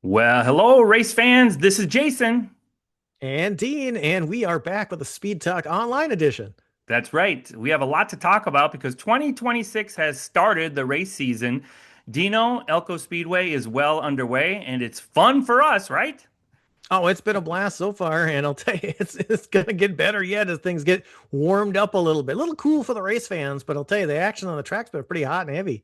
Well, hello, race fans. This is Jason. And Dean, and we are back with the Speed Talk Online edition. That's right. We have a lot to talk about because 2026 has started the race season. Dino, Elko Speedway is well underway and it's fun for us, right? Oh, it's been a blast so far, and I'll tell you, it's gonna get better yet as things get warmed up a little bit. A little cool for the race fans, but I'll tell you, the action on the track's been pretty hot and heavy.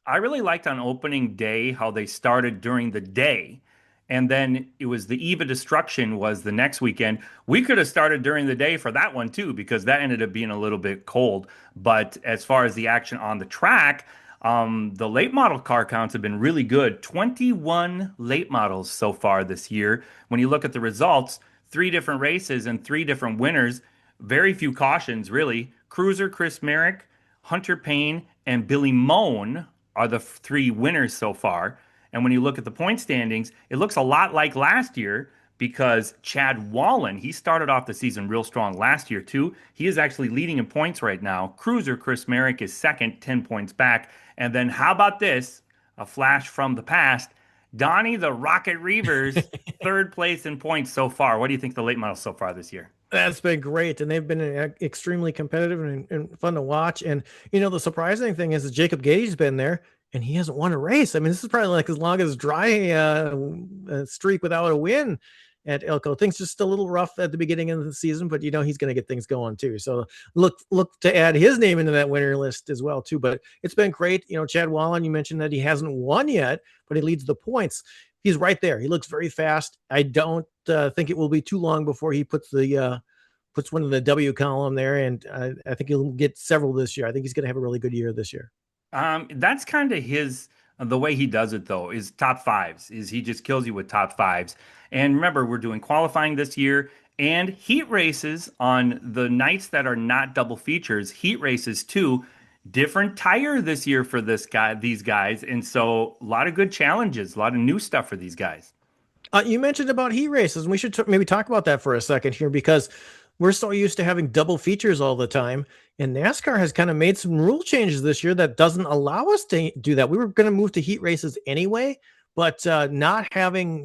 I really liked on opening day how they started during the day. And then it was the Eve of Destruction was the next weekend. We could have started during the day for that one too, because that ended up being a little bit cold. But as far as the action on the track, the late model car counts have been really good. 21 late models so far this year. When you look at the results, three different races and three different winners, very few cautions, really. Cruiser Chris Merrick, Hunter Payne, and Billy Moan are the three winners so far. And when you look at the point standings, it looks a lot like last year because Chad Wallen, he started off the season real strong last year too. He is actually leading in points right now. Cruiser Chris Merrick is second, 10 points back. And then how about this? A flash from the past. Donnie the Rocket Reavers, third place in points so far. What do you think the late models so far this year? That's been great, and they've been extremely competitive and fun to watch. And the surprising thing is that Jacob Gage's been there, and he hasn't won a race. I mean, this is probably like as long as dry streak without a win at Elko. Things just a little rough at the beginning of the season, but he's going to get things going too. So look to add his name into that winner list as well too. But it's been great. Chad Wallen, you mentioned that he hasn't won yet, but he leads the points. He's right there. He looks very fast. I don't think it will be too long before he puts one in the W column there, and I think he'll get several this year. I think he's going to have a really good year this year. That's kind of his the way he does it though is top fives is he just kills you with top fives. And remember, we're doing qualifying this year and heat races on the nights that are not double features, heat races too. Different tire this year for these guys, and so a lot of good challenges, a lot of new stuff for these guys. You mentioned about heat races, and we should maybe talk about that for a second here because we're so used to having double features all the time. And NASCAR has kind of made some rule changes this year that doesn't allow us to do that. We were going to move to heat races anyway, but not having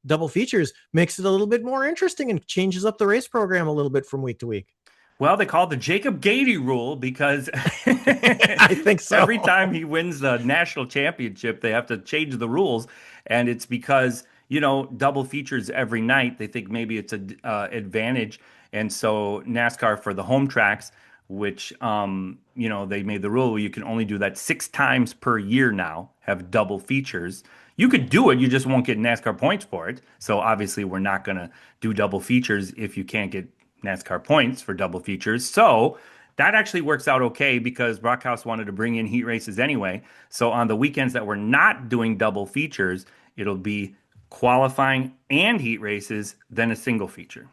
double features makes it a little bit more interesting and changes up the race program a little bit from week to week. Well, they call it the Jacob Gady rule because I think so. every time he wins the national championship, they have to change the rules. And it's because, double features every night. They think maybe it's an advantage. And so NASCAR for the home tracks, which, they made the rule where you can only do that 6 times per year now, have double features. You could do it, you just won't get NASCAR points for it. So obviously, we're not going to do double features if you can't get NASCAR points for double features. So that actually works out okay because Brockhouse wanted to bring in heat races anyway. So on the weekends that we're not doing double features, it'll be qualifying and heat races, then a single feature.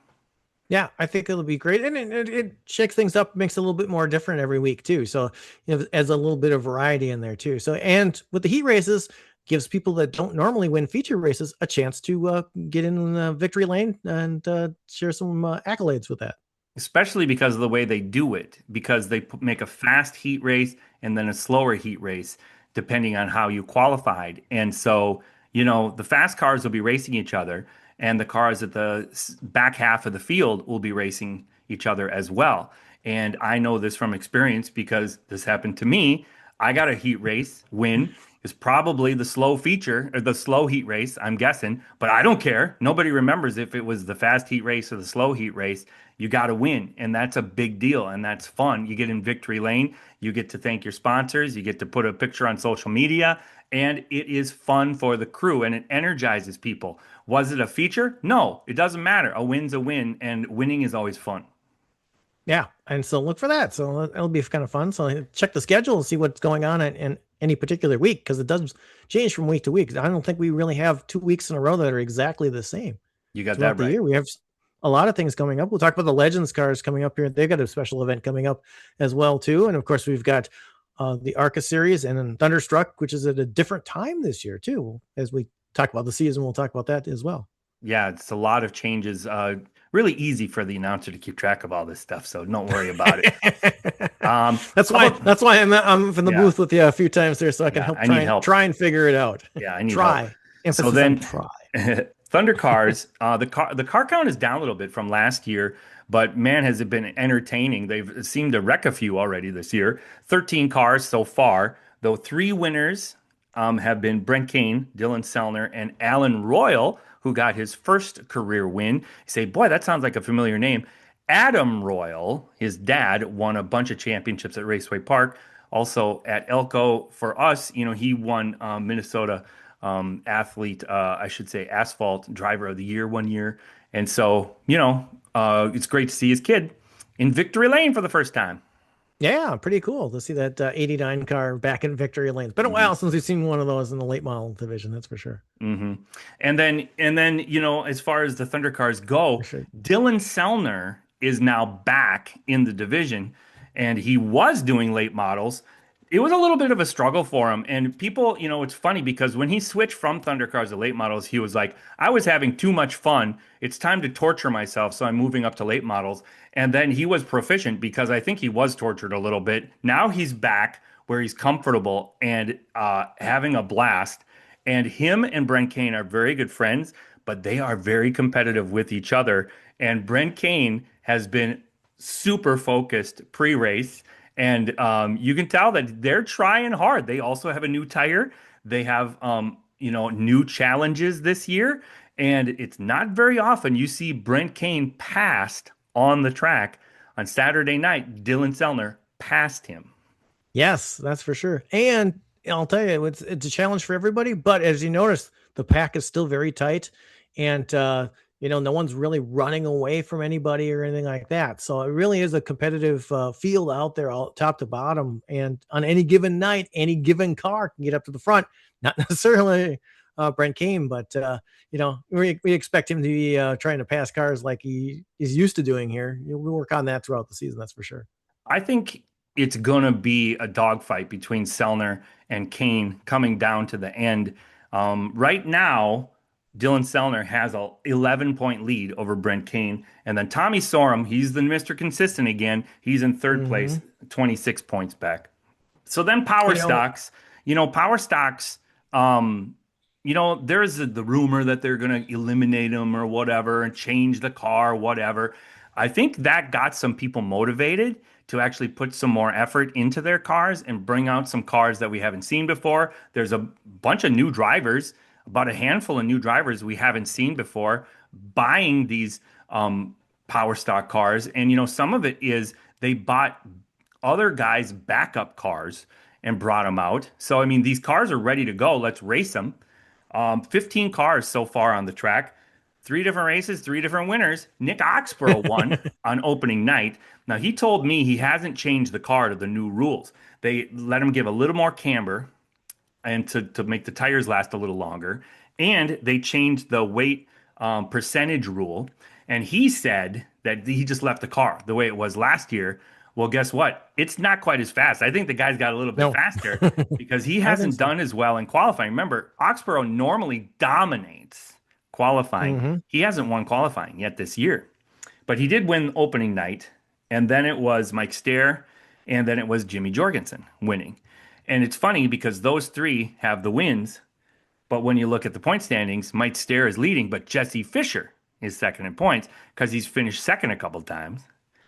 Yeah, I think it'll be great, and it shakes things up, makes it a little bit more different every week too. So adds a little bit of variety in there too. So and with the heat races, gives people that don't normally win feature races a chance to get in the victory lane and share some accolades with that. Especially because of the way they do it, because they make a fast heat race and then a slower heat race, depending on how you qualified. And so, the fast cars will be racing each other, and the cars at the back half of the field will be racing each other as well. And I know this from experience because this happened to me. I got a heat race win. It's probably the slow feature or the slow heat race, I'm guessing, but I don't care. Nobody remembers if it was the fast heat race or the slow heat race. You got to win, and that's a big deal, and that's fun. You get in victory lane, you get to thank your sponsors, you get to put a picture on social media, and it is fun for the crew, and it energizes people. Was it a feature? No, it doesn't matter. A win's a win, and winning is always fun. Yeah, and so look for that. So it'll be kind of fun. So check the schedule and see what's going on in any particular week because it does change from week to week. I don't think we really have 2 weeks in a row that are exactly the same You got throughout that the right. year. We have a lot of things coming up. We'll talk about the Legends cars coming up here. They've got a special event coming up as well too, and of course we've got the ARCA series and then Thunderstruck, which is at a different time this year too. As we talk about the season, we'll talk about that as well. Yeah, it's a lot of changes. Really easy for the announcer to keep track of all this stuff, so don't worry about it. that's How why about, I'm in the yeah, booth with you a few times there so I can yeah, help I need help. try and figure it out. Yeah, I need help. Try. So Emphasis on then try. Thunder Cars, the car count is down a little bit from last year, but man, has it been entertaining. They've seemed to wreck a few already this year. 13 cars so far, though three winners have been Brent Kane, Dylan Selner, and Alan Royal, who got his first career win. You say, boy, that sounds like a familiar name. Adam Royal, his dad, won a bunch of championships at Raceway Park. Also at Elko for us, he won Minnesota athlete, I should say, asphalt driver of the year one year. And so, it's great to see his kid in victory lane for the first time. Yeah, pretty cool to see that 89 car back in victory lane. It's been a while since we've seen one of those in the late model division, that's for sure. hmm and then, as far as the Thunder cars For go, sure. Dylan Selner is now back in the division, and he was doing late models. It was a little bit of a struggle for him, and people, it's funny because when he switched from Thunder cars to late models, he was like, "I was having too much fun. It's time to torture myself, so I'm moving up to late models." And then he was proficient because I think he was tortured a little bit. Now he's back where he's comfortable and having a blast. And him and Brent Kane are very good friends, but they are very competitive with each other. And Brent Kane has been super focused pre-race, and you can tell that they're trying hard. They also have a new tire. They have new challenges this year, and it's not very often you see Brent Kane passed on the track. On Saturday night, Dylan Selner passed him. Yes, that's for sure. And I'll tell you, it's a challenge for everybody. But as you notice, the pack is still very tight, and no one's really running away from anybody or anything like that. So it really is a competitive field out there, all top to bottom. And on any given night, any given car can get up to the front. Not necessarily Brent Kane, but we expect him to be trying to pass cars like he is used to doing here. We'll work on that throughout the season. That's for sure. I think it's gonna be a dogfight between Selner and Kane coming down to the end. Right now, Dylan Selner has a 11-point lead over Brent Kane, and then Tommy Sorum, he's the Mr. Consistent again. He's in third Hmm. place, 26 points back. So then power You know, stocks, power stocks, there's the rumor that they're going to eliminate them or whatever and change the car, whatever. I think that got some people motivated to actually put some more effort into their cars and bring out some cars that we haven't seen before. There's a bunch of new drivers, about a handful of new drivers we haven't seen before, buying these power stock cars. And, some of it is they bought other guys' backup cars and brought them out. So, I mean, these cars are ready to go. Let's race them. 15 cars so far on the track, three different races, three different winners. Nick Oxborough won on opening night. Now, he told me he hasn't changed the car to the new rules. They let him give a little more camber and to make the tires last a little longer. And they changed the weight percentage rule. And he said that he just left the car the way it was last year. Well, guess what? It's not quite as fast. I think the guy's got a little bit no, faster because he I think hasn't so. done as well in qualifying. Remember, Oxborough normally dominates qualifying. Hmm. He hasn't won qualifying yet this year, but he did win opening night. And then it was Mike Stair, and then it was Jimmy Jorgensen winning. And it's funny because those three have the wins, but when you look at the point standings, Mike Stair is leading, but Jesse Fisher is second in points because he's finished second a couple times.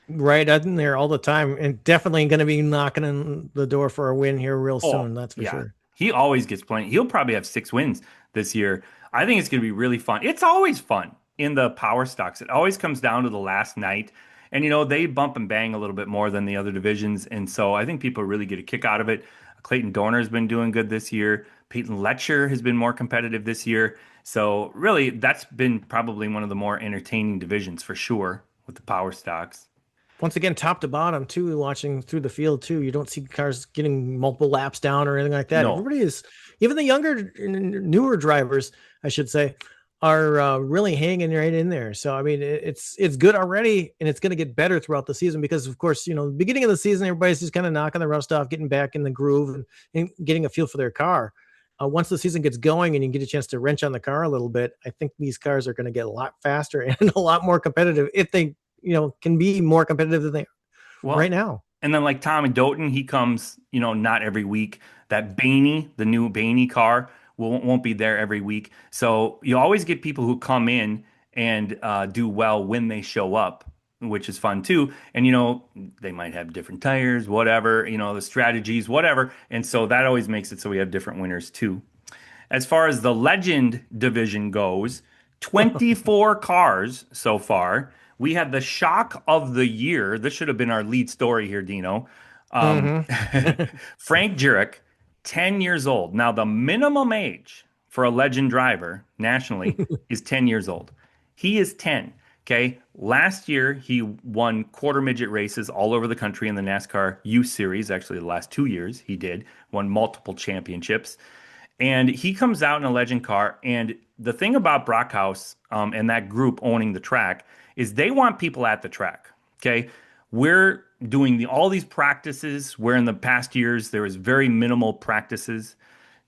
Right in there all the time, and definitely going to be knocking on the door for a win here real Oh, soon. That's for yeah. sure. He always gets plenty. He'll probably have 6 wins this year. I think it's going to be really fun. It's always fun in the power stocks. It always comes down to the last night. And, they bump and bang a little bit more than the other divisions. And so I think people really get a kick out of it. Clayton Dorner has been doing good this year. Peyton Letcher has been more competitive this year. So really, that's been probably one of the more entertaining divisions for sure with the power stocks. Once again, top to bottom too, watching through the field too. You don't see cars getting multiple laps down or anything like that. No. Everybody is, even the younger, newer drivers, I should say, are really hanging right in there. So I mean, it's good already, and it's going to get better throughout the season because, of course, the beginning of the season, everybody's just kind of knocking the rust off, getting back in the groove, and getting a feel for their car. Once the season gets going and you get a chance to wrench on the car a little bit, I think these cars are going to get a lot faster and a lot more competitive if they, can be more competitive than they are right Well, now. and then like Tom and Doughton, he comes, not every week. That Baney, the new Baney car, won't be there every week. So you always get people who come in and do well when they show up, which is fun too. And they might have different tires, whatever, the strategies, whatever. And so that always makes it so we have different winners too. As far as the legend division goes, 24 cars so far. We had the shock of the year. This should have been our lead story here, Dino. Um, Hmm. Frank Jurek, 10 years old. Now, the minimum age for a legend driver nationally is 10 years old. He is 10. Okay. Last year, he won quarter midget races all over the country in the NASCAR Youth Series. Actually, the last 2 years he did, won multiple championships. And he comes out in a legend car. And the thing about Brockhouse and that group owning the track is they want people at the track. Okay. We're doing all these practices where in the past years there was very minimal practices.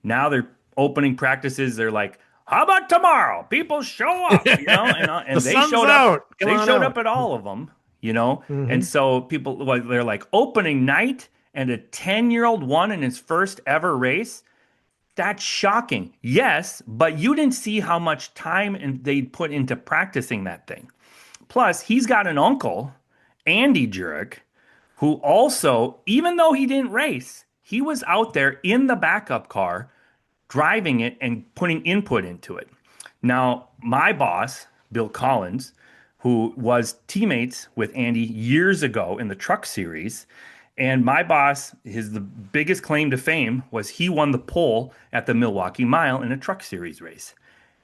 Now they're opening practices. They're like, how about tomorrow? People show up, The and they sun's showed up. out. Come They on showed out. up at all of them. And Hmm. so people, like, they're like opening night and a 10-year-old won in his first ever race. That's shocking. Yes, but you didn't see how much time they put into practicing that thing. Plus, he's got an uncle, Andy Jurek, who also, even though he didn't race, he was out there in the backup car driving it and putting input into it. Now, my boss, Bill Collins, who was teammates with Andy years ago in the truck series, and my boss, the biggest claim to fame was he won the pole at the Milwaukee Mile in a truck series race.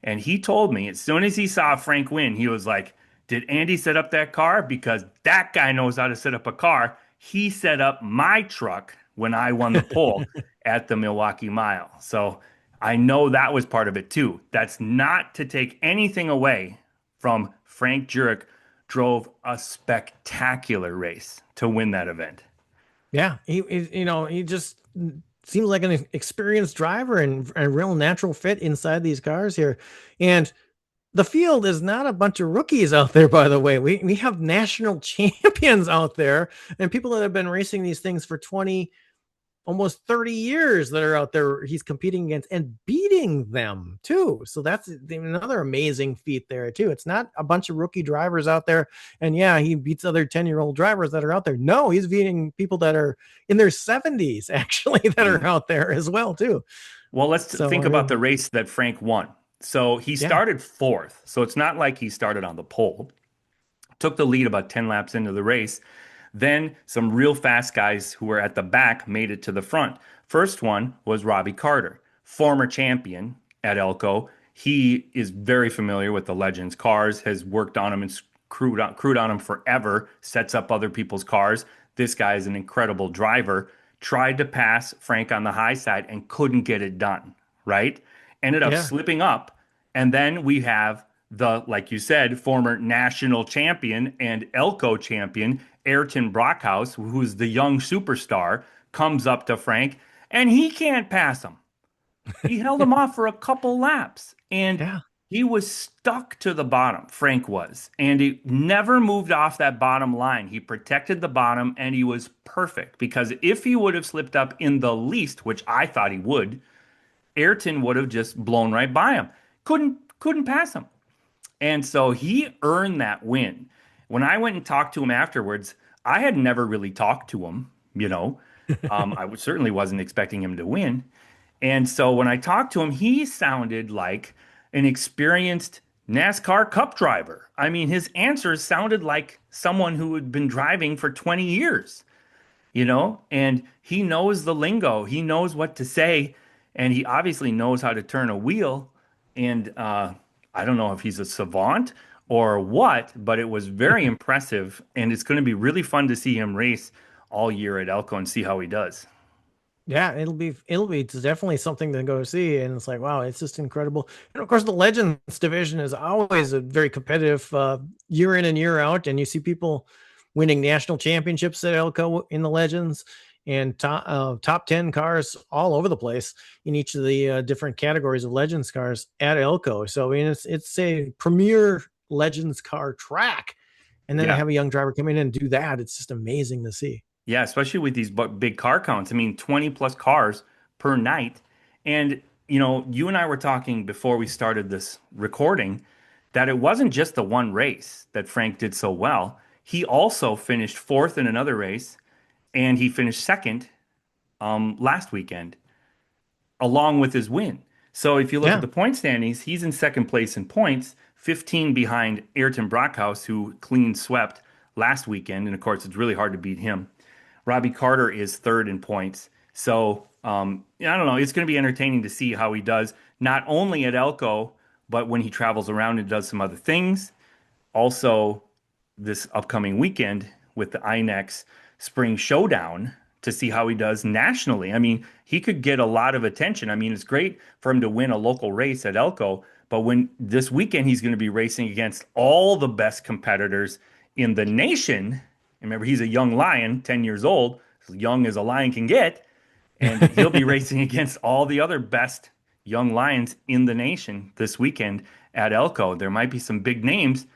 And he told me as soon as he saw Frank win, he was like, did Andy set up that car? Because that guy knows how to set up a car. He set up my truck when I won the pole at the Milwaukee Mile. So I know that was part of it too. That's not to take anything away from Frank Jurek drove a spectacular race to win that event. Yeah, he just seems like an experienced driver and a real natural fit inside these cars here. And the field is not a bunch of rookies out there, by the way. We have national champions out there and people that have been racing these things for 20, almost 30 years that are out there he's competing against and beating them too. So that's another amazing feat there too. It's not a bunch of rookie drivers out there and yeah, he beats other 10-year-old drivers that are out there. No, he's beating people that are in their 70s actually that are out there as well too. Well, let's So think I about mean, the race that Frank won. So he yeah. started fourth. So it's not like he started on the pole. Took the lead about 10 laps into the race. Then some real fast guys who were at the back made it to the front. First one was Robbie Carter, former champion at Elko. He is very familiar with the Legends cars, has worked on them and crewed on them forever, sets up other people's cars. This guy is an incredible driver. Tried to pass Frank on the high side and couldn't get it done, right? Ended up Yeah. slipping up. And then we have like you said, former national champion and Elko champion, Ayrton Brockhouse, who's the young superstar, comes up to Frank and he can't pass him. He held him off for a couple laps and Yeah. he was stuck to the bottom, Frank was. And he never moved off that bottom line. He protected the bottom and he was perfect because if he would have slipped up in the least, which I thought he would, Ayrton would have just blown right by him. Couldn't pass him. And so he earned that win. When I went and talked to him afterwards, I had never really talked to him. Certainly wasn't expecting him to win. And so when I talked to him, he sounded like an experienced NASCAR Cup driver. I mean, his answers sounded like someone who had been driving for 20 years, and he knows the lingo. He knows what to say, and he obviously knows how to turn a wheel. And I don't know if he's a savant or what, but it was very impressive, and it's going to be really fun to see him race all year at Elko and see how he does. Yeah, it'll be definitely something to go see, and it's like wow, it's just incredible. And of course, the Legends division is always a very competitive year in and year out, and you see people winning national championships at Elko in the Legends and top 10 cars all over the place in each of the different categories of Legends cars at Elko. So I mean, it's a premier Legends car track, and then to Yeah. have a young driver come in and do that, it's just amazing to see. Yeah, especially with these big car counts. I mean, 20 plus cars per night. And you and I were talking before we started this recording that it wasn't just the one race that Frank did so well. He also finished fourth in another race, and he finished second last weekend, along with his win. So if you look at Yeah. the point standings, he's in second place in points, 15 behind Ayrton Brockhouse, who clean swept last weekend. And of course, it's really hard to beat him. Robbie Carter is third in points. So I don't know. It's going to be entertaining to see how he does, not only at Elko, but when he travels around and does some other things. Also, this upcoming weekend with the INEX Spring Showdown to see how he does nationally. I mean, he could get a lot of attention. I mean, it's great for him to win a local race at Elko, but when this weekend he's going to be racing against all the best competitors in the nation. Remember, he's a young lion, 10 years old, as young as a lion can get, and he'll be racing against all the other best young lions in the nation this weekend at Elko. There might be some big names,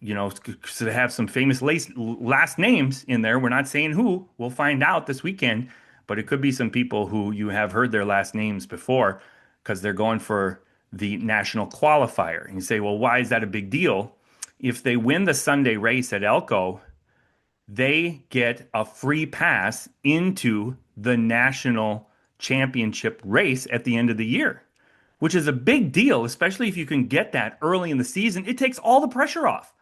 to have some famous last names in there. We're not saying who. We'll find out this weekend, but it could be some people who you have heard their last names before because they're going for the national qualifier. And you say, well, why is that a big deal? If they win the Sunday race at Elko, they get a free pass into the national championship race at the end of the year, which is a big deal, especially if you can get that early in the season. It takes all the pressure off.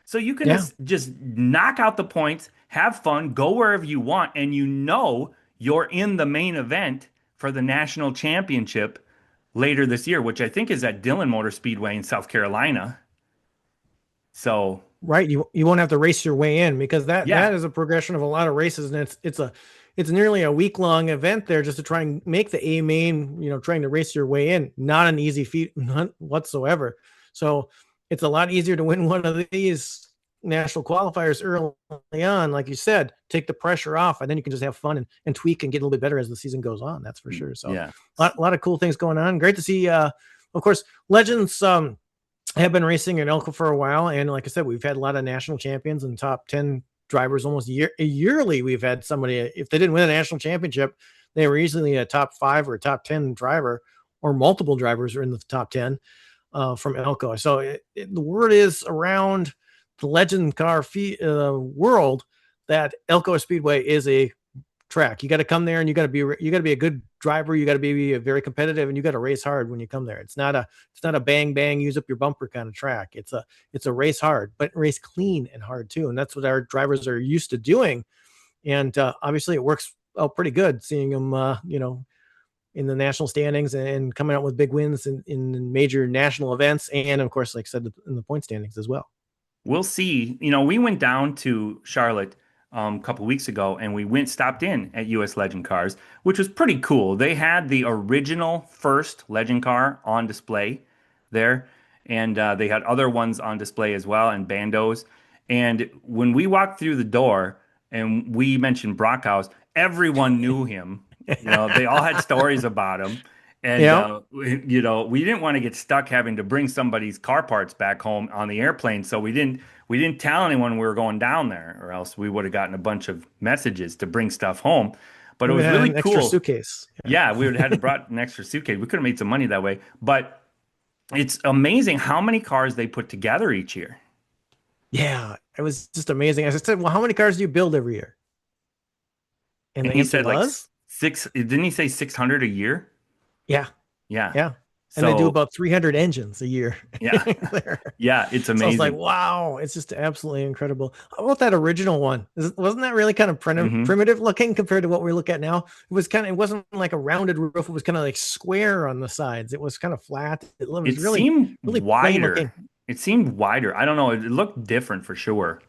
So you can Yeah. just knock out the points, have fun, go wherever you want, and you're in the main event for the national championship later this year, which I think is at Dillon Motor Speedway in South Carolina. So, Right. You won't have to race your way in, because that yeah, is a progression of a lot of races, and it's nearly a week long event there just to try and make the A main, trying to race your way in. Not an easy feat, none whatsoever. So it's a lot easier to win one of these national qualifiers early on, like you said, take the pressure off, and then you can just have fun and tweak and get a little bit better as the season goes on. That's for sure. So yeah. a lot of cool things going on. Great to see. Of course, Legends. Have been racing in Elko for a while, and like I said, we've had a lot of national champions and top 10 drivers almost yearly. We've had somebody, if they didn't win a national championship, they were easily a top 5 or a top 10 driver, or multiple drivers are in the top 10 from Elko. So the word is around the legend car world that Elko Speedway is a track. You got to come there, and you got to be a good driver. You got to be very competitive, and you got to race hard when you come there. It's not a bang bang, use up your bumper kind of track. It's a race hard, but race clean and hard too. And that's what our drivers are used to doing. And obviously it works out pretty good seeing them in the national standings and coming out with big wins in major national events, and of course, like I said, in the point standings as well. We'll see. We went down to Charlotte a couple weeks ago, and we stopped in at US Legend Cars, which was pretty cool. They had the original first Legend car on display there, and they had other ones on display as well, and bandos. And when we walked through the door and we mentioned Brockhouse, everyone knew him. They all had stories about him. And Yeah. we didn't want to get stuck having to bring somebody's car parts back home on the airplane, so we didn't tell anyone we were going down there, or else we would have gotten a bunch of messages to bring stuff home. But it We was had really an extra cool. suitcase. Yeah. Yeah, we would have had to brought an extra suitcase. We could have made some money that way. But it's amazing how many cars they put together each year. Yeah, it was just amazing. As I said, well, how many cars do you build every year? And And the he answer said like was, six, didn't he say 600 a year? yeah, Yeah. yeah. And they do So, about 300 engines a year yeah. there. Yeah, it's So I was like, amazing. wow, it's just absolutely incredible. How about that original one? Wasn't that really kind of Hmm. primitive looking compared to what we look at now? It wasn't like a rounded roof. It was kind of like square on the sides. It was kind of flat. It was It really, seemed really plain looking. wider. It seemed wider. I don't know. It looked different for sure.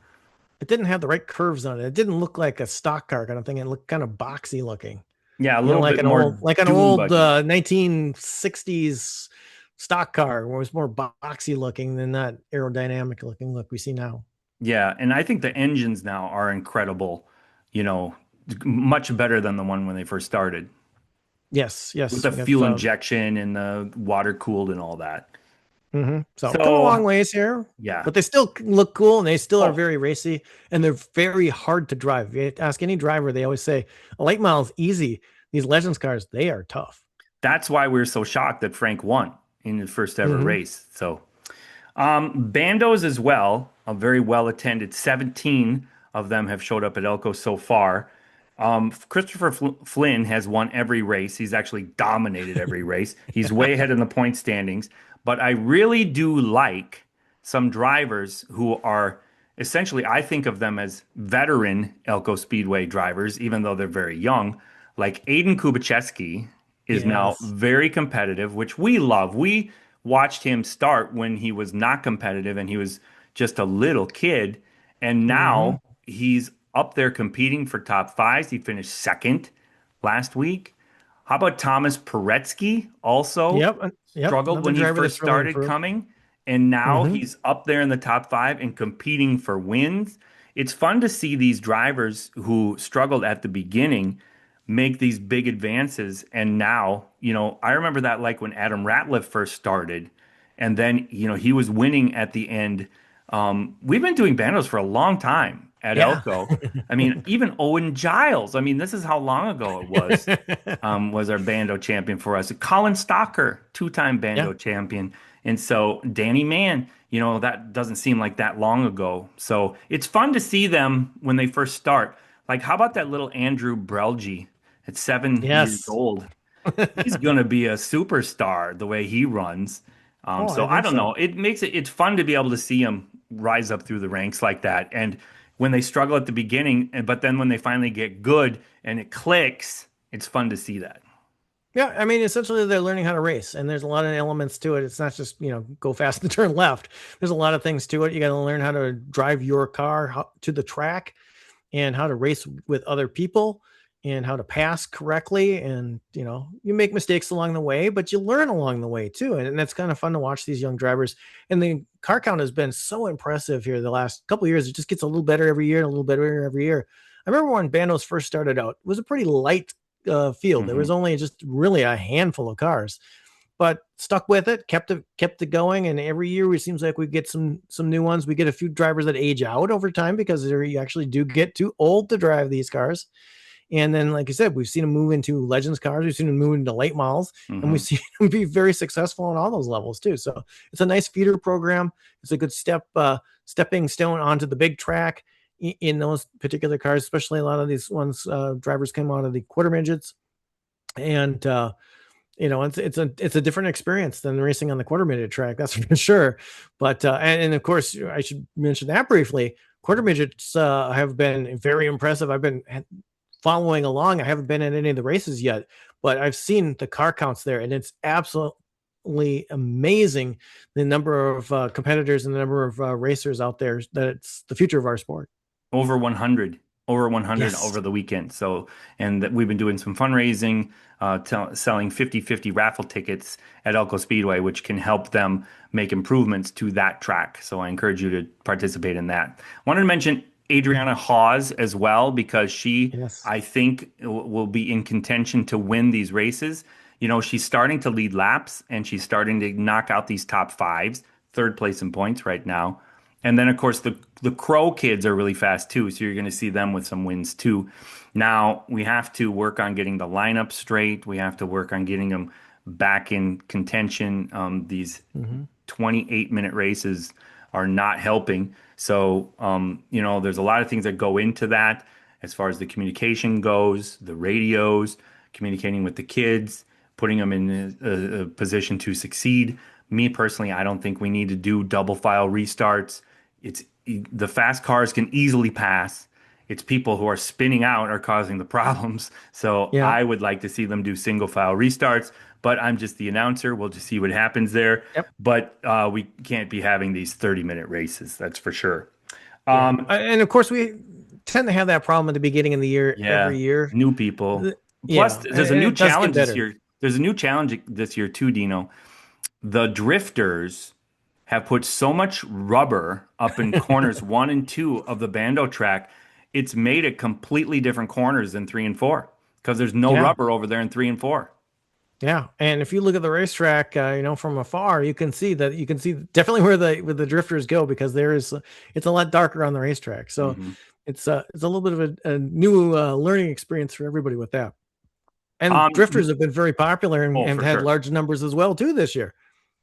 It didn't have the right curves on it. It didn't look like a stock car kind of thing. It looked kind of boxy looking. Yeah, a little Like bit an more dune old buggy. 1960s stock car where it was more boxy looking than that aerodynamic looking look we see now. Yeah, and I think the engines now are incredible, you know, much better than the one when they first started Yes, with yes, the we got fuel injection and the water cooled and all that. So come a long So, ways here, yeah. but they still look cool, and they still are Oh, very racy, and they're very hard to drive. If you ask any driver, they always say a late mile is easy. These Legends cars, they are tough. that's why we were so shocked that Frank won in his first ever Hmm. race. So, bandos as well, a very well attended. 17 of them have showed up at Elko so far. Christopher Flynn has won every race. He's actually dominated every race. He's way ahead in the point standings. But I really do like some drivers who are essentially, I think of them as veteran Elko Speedway drivers, even though they're very young. Like Aiden Kubicheski is now Yes. very competitive, which we love. We watched him start when he was not competitive and he was just a little kid. And Hmm. now he's up there competing for top fives. He finished second last week. How about Thomas Paretsky? Also Yep. Yep. struggled Another when he driver first that's really started improved. coming, and now Hmm. he's up there in the top five and competing for wins. It's fun to see these drivers who struggled at the beginning make these big advances. And now, I remember that like when Adam Ratliff first started, and then, he was winning at the end. We've been doing bandos for a long time at Yeah. Elko. I mean, even Owen Giles. I mean, this is how long ago it was our bando champion for us. Colin Stalker, two-time Yeah. bando champion. And so Danny Mann, that doesn't seem like that long ago. So it's fun to see them when they first start. Like, how about that little Andrew Brelgy at 7 years Yes. old? He's gonna be a superstar the way he runs. Oh, So I I think don't so. know. It's fun to be able to see him rise up through the ranks like that. And when they struggle at the beginning, but then when they finally get good and it clicks, it's fun to see that. Yeah, I mean, essentially they're learning how to race, and there's a lot of elements to it. It's not just, go fast and turn left. There's a lot of things to it. You got to learn how to drive your car to the track and how to race with other people and how to pass correctly. And, you make mistakes along the way, but you learn along the way too. And that's kind of fun to watch these young drivers. And the car count has been so impressive here the last couple of years. It just gets a little better every year and a little better every year. I remember when Bandos first started out, it was a pretty light field. There Hmm. was only just really a handful of cars, but stuck with it, kept it going, and every year it seems like we get some new ones. We get a few drivers that age out over time because you actually do get too old to drive these cars. And then, like I said, we've seen them move into Legends cars, we've seen them move into late models, and we've Hmm. seen them be very successful on all those levels too. So it's a nice feeder program. It's a good stepping stone onto the big track in those particular cars, especially a lot of these ones drivers come out of the quarter midgets, and it's a different experience than racing on the quarter midget track, that's for sure. But and of course I should mention that briefly. Quarter midgets have been very impressive. I've been following along. I haven't been in any of the races yet, but I've seen the car counts there, and it's absolutely amazing the number of competitors and the number of racers out there. That it's the future of our sport. Over 100, over 100 Yes. over the weekend. So, and that we've been doing some fundraising, selling 50/50 raffle tickets at Elko Speedway, which can help them make improvements to that track. So I encourage you to participate in that. Wanted to mention Adriana Hawes as well, because she, Yes. I think, will be in contention to win these races. She's starting to lead laps and she's starting to knock out these top fives, third place in points right now. And then, of course, the Crow kids are really fast too, so you're going to see them with some wins too. Now we have to work on getting the lineup straight. We have to work on getting them back in contention. These Mm-hmm. 28-minute races are not helping. So, there's a lot of things that go into that as far as the communication goes, the radios, communicating with the kids, putting them in a position to succeed. Me personally, I don't think we need to do double file restarts. It's the fast cars can easily pass. It's people who are spinning out are causing the problems. So Yeah. I would like to see them do single file restarts, but I'm just the announcer. We'll just see what happens there. Yep. But we can't be having these 30-minute races. That's for sure. Yeah. Um, And of course, we tend to have that problem at the beginning of the year yeah, every year. new people. Plus, Yeah. there's a And new it does get challenge this better. year. There's a new challenge this year too, Dino. The drifters have put so much rubber up in corners one and two of the Bando track, it's made it completely different corners than three and four because there's no Yeah. rubber over there in three and four. Yeah. And if you look at the racetrack, from afar, you can see definitely where the drifters go, because it's a lot darker on the racetrack. So Hmm. it's a little bit of a new learning experience for everybody with that. And drifters have been very popular Oh, and for had sure. large numbers as well too this year.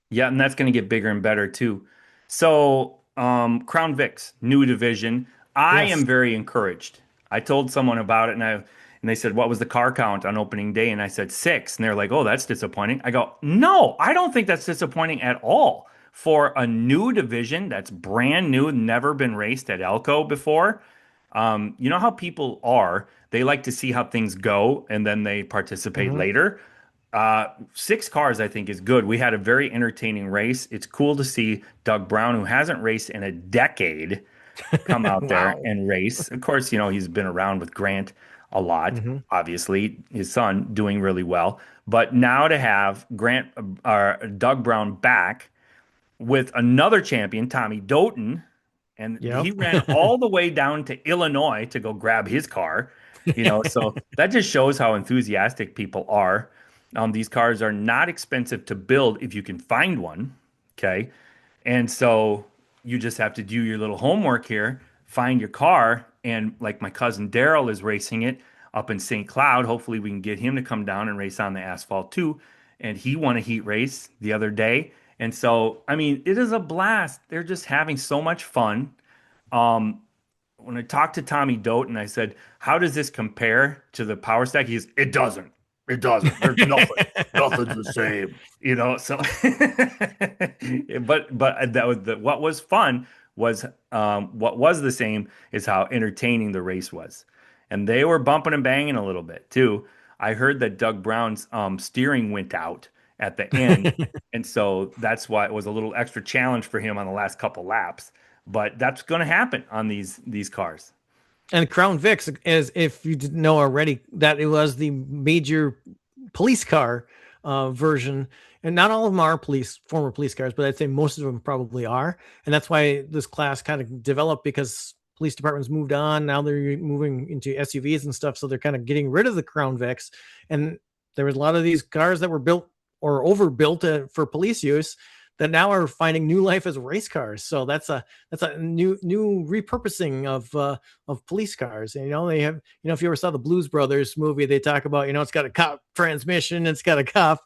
Yeah, and that's going to get bigger and better too. So, Crown Vics, new division. I Yes. am very encouraged. I told someone about it, and they said, "What was the car count on opening day?" And I said six, and they're like, "Oh, that's disappointing." I go, "No, I don't think that's disappointing at all for a new division that's brand new, never been raced at Elko before." You know how people are; they like to see how things go, and then they participate Hmm. later. Six cars, I think, is good. We had a very entertaining race. It's cool to see Doug Brown, who hasn't raced in a decade, come out there Wow. and race. Of course, he's been around with Grant a lot, Hmm. obviously, his son doing really well. But now to have Doug Brown back with another champion, Tommy Doten, and he Yep. ran all the way down to Illinois to go grab his car, so that just shows how enthusiastic people are. These cars are not expensive to build if you can find one, okay? And so you just have to do your little homework here, find your car, and like my cousin Daryl is racing it up in St. Cloud. Hopefully, we can get him to come down and race on the asphalt too. And he won a heat race the other day. And so, I mean, it is a blast. They're just having so much fun. When I talked to Tommy Doten, I said, "How does this compare to the power stack?" He goes, "It doesn't. It doesn't. There's nothing. Nothing's the same." So but that was what was fun was what was the same is how entertaining the race was. And they were bumping and banging a little bit too. I heard that Doug Brown's steering went out at the end, and so that's why it was a little extra challenge for him on the last couple laps. But that's going to happen on these cars. And Crown Vics, as if you didn't know already, that it was the major police car version. And not all of them are former police cars, but I'd say most of them probably are. And that's why this class kind of developed because police departments moved on. Now they're moving into SUVs and stuff. So they're kind of getting rid of the Crown Vics. And there was a lot of these cars that were built or overbuilt for police use that now are finding new life as race cars. So that's a new repurposing of police cars. And they have, if you ever saw the Blues Brothers movie, they talk about, it's got a cop transmission, it's got a cop,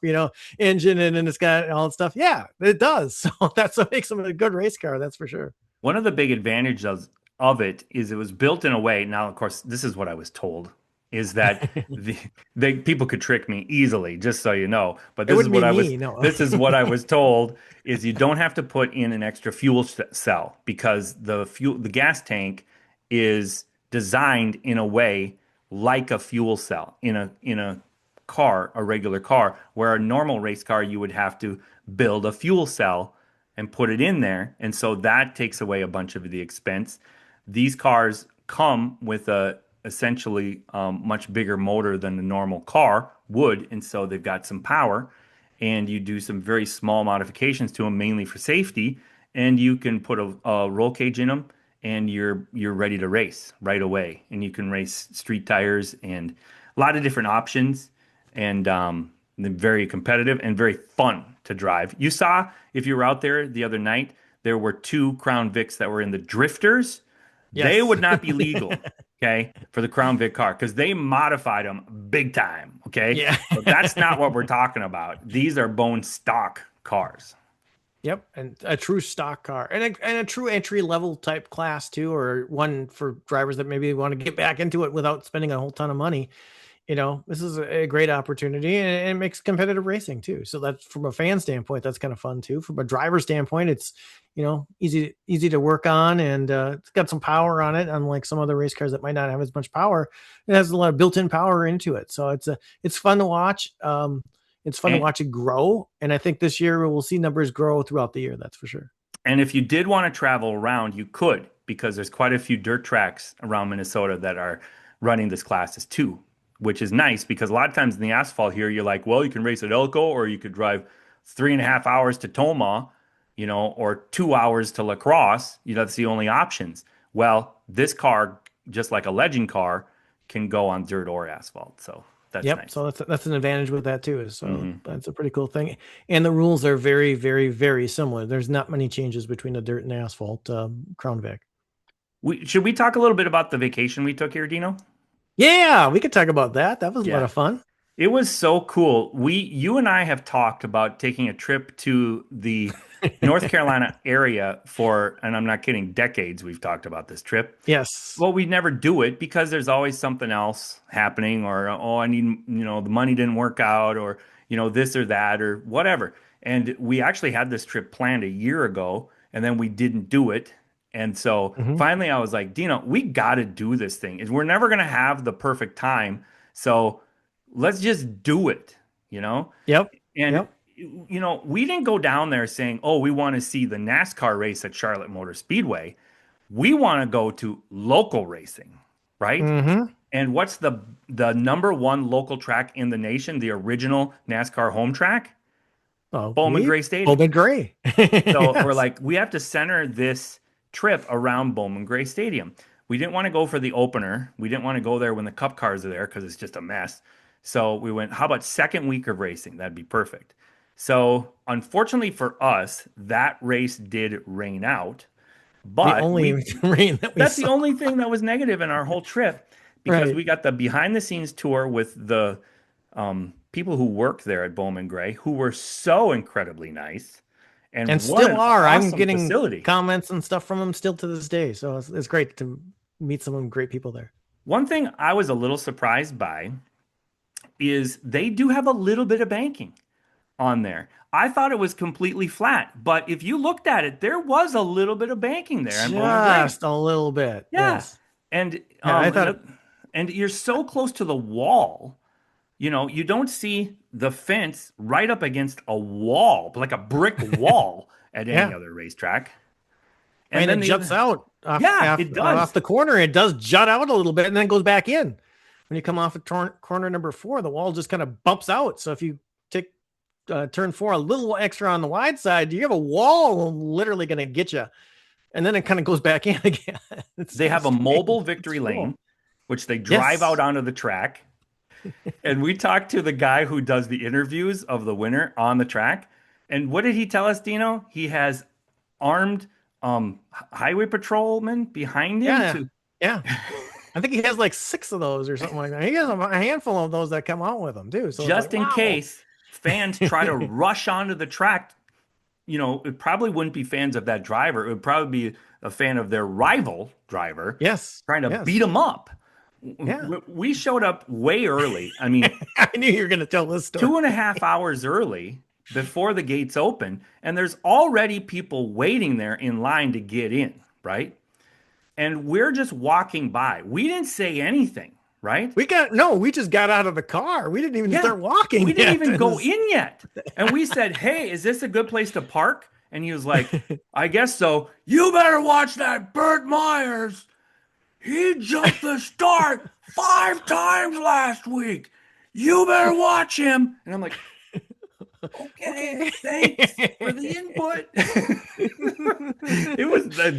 engine, and it's got all that stuff. Yeah, it does. So that's what makes them a good race car. That's for sure. One of the big advantages of it is it was built in a way. Now, of course, this is what I was told is that people could trick me easily, just so you know. But It wouldn't be me, no. this is what I was told is you don't have to put in an extra fuel cell because the gas tank is designed in a way like a fuel cell in a car, a regular car, where a normal race car you would have to build a fuel cell and put it in there. And so that takes away a bunch of the expense. These cars come with a essentially much bigger motor than the normal car would, and so they've got some power. And you do some very small modifications to them, mainly for safety, and you can put a roll cage in them, and you're ready to race right away. And you can race street tires and a lot of different options, and they're very competitive and very fun to drive. You saw if you were out there the other night, there were two Crown Vics that were in the drifters. They Yes. would not be legal, okay, for the Crown Vic car because they modified them big time, okay? Yeah. So that's not what we're talking about. These are bone stock cars. Yep, and a true stock car, and a true entry level type class too, or one for drivers that maybe want to get back into it without spending a whole ton of money. This is a great opportunity, and it makes competitive racing too. So that's from a fan standpoint, that's kind of fun too. From a driver standpoint, it's easy to work on, and it's got some power on it. Unlike some other race cars that might not have as much power, it has a lot of built-in power into it. So it's fun to watch. It's fun to And watch it grow, and I think this year we'll see numbers grow throughout the year. That's for sure. and if you did want to travel around, you could because there's quite a few dirt tracks around Minnesota that are running this classes too, which is nice because a lot of times in the asphalt here, you're like, well, you can race at Elko or you could drive 3.5 hours to Toma, or 2 hours to La Crosse. That's the only options. Well, this car, just like a legend car, can go on dirt or asphalt. So that's Yep. nice. So that's an advantage with that too. So Hmm. that's a pretty cool thing. And the rules are very, very, very similar. There's not many changes between the dirt and asphalt Crown Vic. Should we talk a little bit about the vacation we took here, Dino? Yeah, we could talk about that. That was a lot Yeah. of fun. It was so cool. You and I have talked about taking a trip to the North Carolina area for, and I'm not kidding, decades we've talked about this trip. Yes. Well, we never do it because there's always something else happening, or, oh, I need, the money didn't work out, or, this or that, or whatever. And we actually had this trip planned a year ago, and then we didn't do it. And so Hmm. finally I was like, Dino, we got to do this thing. We're never going to have the perfect time. So let's just do it, you know? Yep. And, Yep. we didn't go down there saying, oh, we want to see the NASCAR race at Charlotte Motor Speedway. We want to go to local racing, right? Hmm. And what's the number one local track in the nation, the original NASCAR home track? Oh, Bowman we Gray Stadium. Golden Gray. So we're Yes. like, we have to center this trip around Bowman Gray Stadium. We didn't want to go for the opener. We didn't want to go there when the cup cars are there because it's just a mess. So we went, how about second week of racing? That'd be perfect. So unfortunately for us, that race did rain out, The but only rain that we that's the saw. only thing that was negative in our whole trip because Right. we got the behind the scenes tour with the people who worked there at Bowman Gray who were so incredibly nice. And And what still an are. I'm awesome getting facility. comments and stuff from them still to this day. So it's great to meet some great people there. One thing I was a little surprised by is they do have a little bit of banking on there. I thought it was completely flat, but if you looked at it, there was a little bit of banking there in Bowman Gray. Just a little bit. Yeah. Yes. And Yeah, I thought you're so close to the wall, you don't see the fence right up against a wall, like a brick wall at any yeah. other racetrack. I And mean, then it the juts other, out yeah, it off does. the corner. It does jut out a little bit and then goes back in. When you come off of corner number 4, the wall just kind of bumps out. So if you take turn 4 a little extra on the wide side, you have a wall literally going to get you. And then it kind of goes back in again. It's They kind of have a strange. mobile It's victory cool. lane, which they drive out Yes. onto the track. And we talked to the guy who does the interviews of the winner on the track. And what did he tell us, Dino? He has armed highway patrolmen behind him Yeah. to Yeah. I think he has like 6 of those or something like that. He has a handful of those that come out with him too. So it's like, just in wow. case fans try to rush onto the track. It probably wouldn't be fans of that driver. It would probably be a fan of their rival driver Yes. trying to beat Yes. him up. Yeah. We showed up way early. I mean, I knew you were going to tell this story. 2.5 hours early before the gates open, and there's already people waiting there in line to get in, right? And we're just walking by. We didn't say anything, right? We just got out of the car. We didn't even Yeah, start walking we didn't yet. even go in yet. And we said, hey, is this a good place to park? And he was like, I guess so. You better watch that Burt Myers. He jumped the start 5 times last week. You better watch him. And I'm like, okay, Okay. thanks for the input.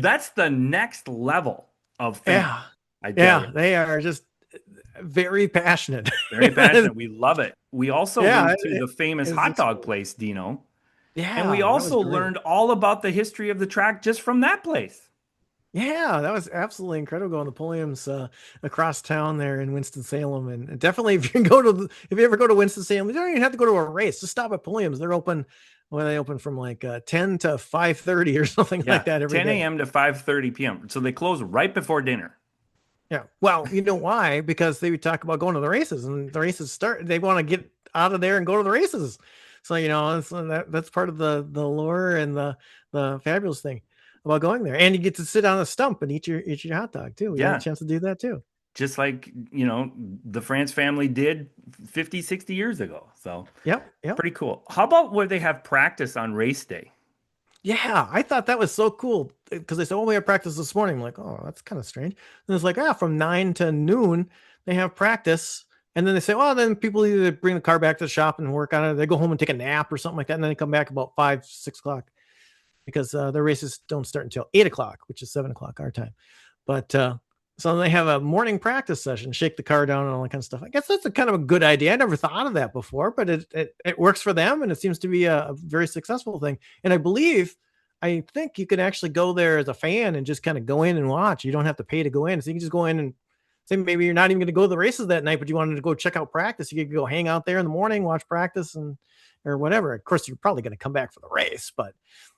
That's the next level of fan. Yeah. I tell Yeah. you. They are just very passionate. Very passionate. We love it. We also Yeah. went to the famous It's hot dog exciting. place, Dino, and we Yeah. That was also great. learned all about the history of the track just from that place. Yeah, that was absolutely incredible going to Pulliam's across town there in Winston-Salem. And definitely if you ever go to Winston-Salem, you don't even have to go to a race. Just stop at Pulliam's. They're open they open from like 10 to 5:30 or something like Yeah, that every 10 day. a.m. to 5:30 p.m. So they close right before dinner. Yeah. Well, you know why? Because they would talk about going to the races and the races start. They want to get out of there and go to the races. So, that's part of the lure and the fabulous thing about going there. And you get to sit on a stump and eat your hot dog too. We got a Yeah, chance to do that too. just like, the France family did 50, 60 years ago. So Yep. Yep. pretty cool. How about where they have practice on race day? Yeah, I thought that was so cool because they said, "Oh, we have practice this morning." I'm like, "Oh, that's kind of strange." And it's like, from 9 to noon they have practice, and then they say, "Well, then people either bring the car back to the shop and work on it, they go home and take a nap or something like that, and then they come back about 5, 6 o'clock because their races don't start until 8 o'clock, which is 7 o'clock our time." But so they have a morning practice session, shake the car down and all that kind of stuff. I guess that's a kind of a good idea. I never thought of that before, but it works for them, and it seems to be a very successful thing. And I think you can actually go there as a fan and just kind of go in and watch. You don't have to pay to go in, so you can just go in and say maybe you're not even going to go to the races that night, but you wanted to go check out practice. You could go hang out there in the morning, watch practice, and or whatever. Of course, you're probably going to come back for the race, but you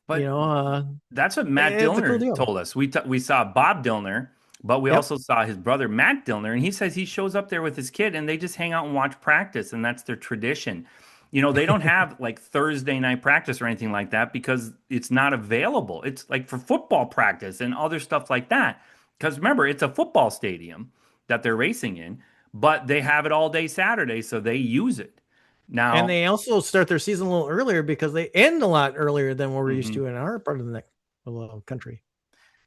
But know, that's what Matt it's a cool Dillner deal. told us. We saw Bob Dillner, but we Yep. also saw his brother Matt Dillner, and he says he shows up there with his kid, and they just hang out and watch practice, and that's their tradition. They don't have like Thursday night practice or anything like that because it's not available. It's like for football practice and other stuff like that. Because remember, it's a football stadium that they're racing in, but they have it all day Saturday, so they use it. And Now, they also start their season a little earlier because they end a lot earlier than what we're used mhm. to in our part of the country.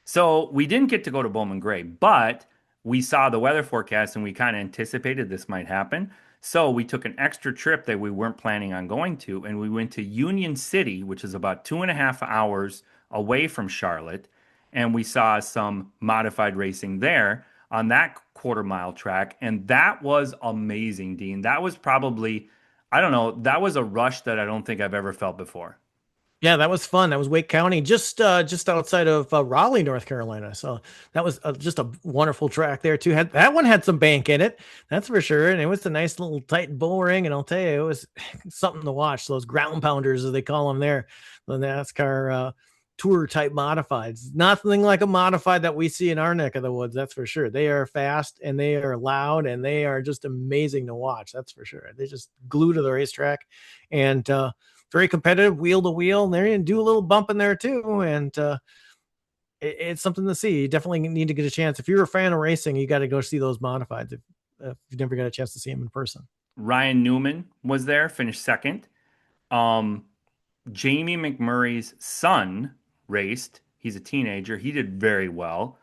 So we didn't get to go to Bowman Gray, but we saw the weather forecast and we kind of anticipated this might happen. So we took an extra trip that we weren't planning on going to, and we went to Union City, which is about 2.5 hours away from Charlotte, and we saw some modified racing there on that quarter-mile track, and that was amazing, Dean. That was probably, I don't know, that was a rush that I don't think I've ever felt before. Yeah, that was fun. That was Wake County, just outside of Raleigh, North Carolina. So that was just a wonderful track there too. Had that one had some bank in it, that's for sure. And it was a nice little tight bull ring. And I'll tell you, it was something to watch. Those ground pounders, as they call them there, the NASCAR tour type modifieds. Nothing like a modified that we see in our neck of the woods. That's for sure. They are fast and they are loud and they are just amazing to watch. That's for sure. They just glue to the racetrack, and very competitive, wheel to wheel. And they're going to do a little bump in there too. And it's something to see. You definitely need to get a chance. If you're a fan of racing, you got to go see those modifieds if you've never got a chance to see them in person. Ryan Newman was there, finished second. Um, Jamie McMurray's son raced. He's a teenager. He did very well.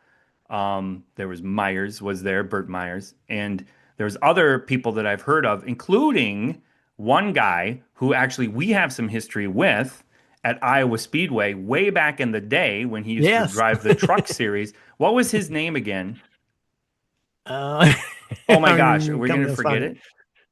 There was Myers was there, Burt Myers, and there's other people that I've heard of, including one guy who actually we have some history with at Iowa Speedway way back in the day when he used to Yes. drive the truck series. What was his name again? uh, Oh my gosh, are I'm we coming gonna to forget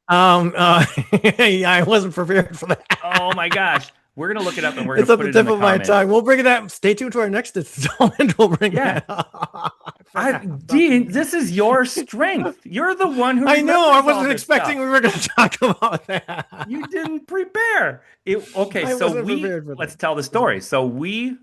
spot. it? Yeah, I wasn't prepared for Oh that. my gosh, we're gonna look it up and we're It's gonna at put the it in tip the of my comments. tongue. We'll bring that. Stay tuned to our next installment. We'll bring Yeah, that up. I I forgot about Dean, that. this is your strength. You're the one who I know. I remembers all wasn't this expecting stuff. we were going to talk about You that. didn't prepare. Okay, I so wasn't prepared for let's that. tell the story. So we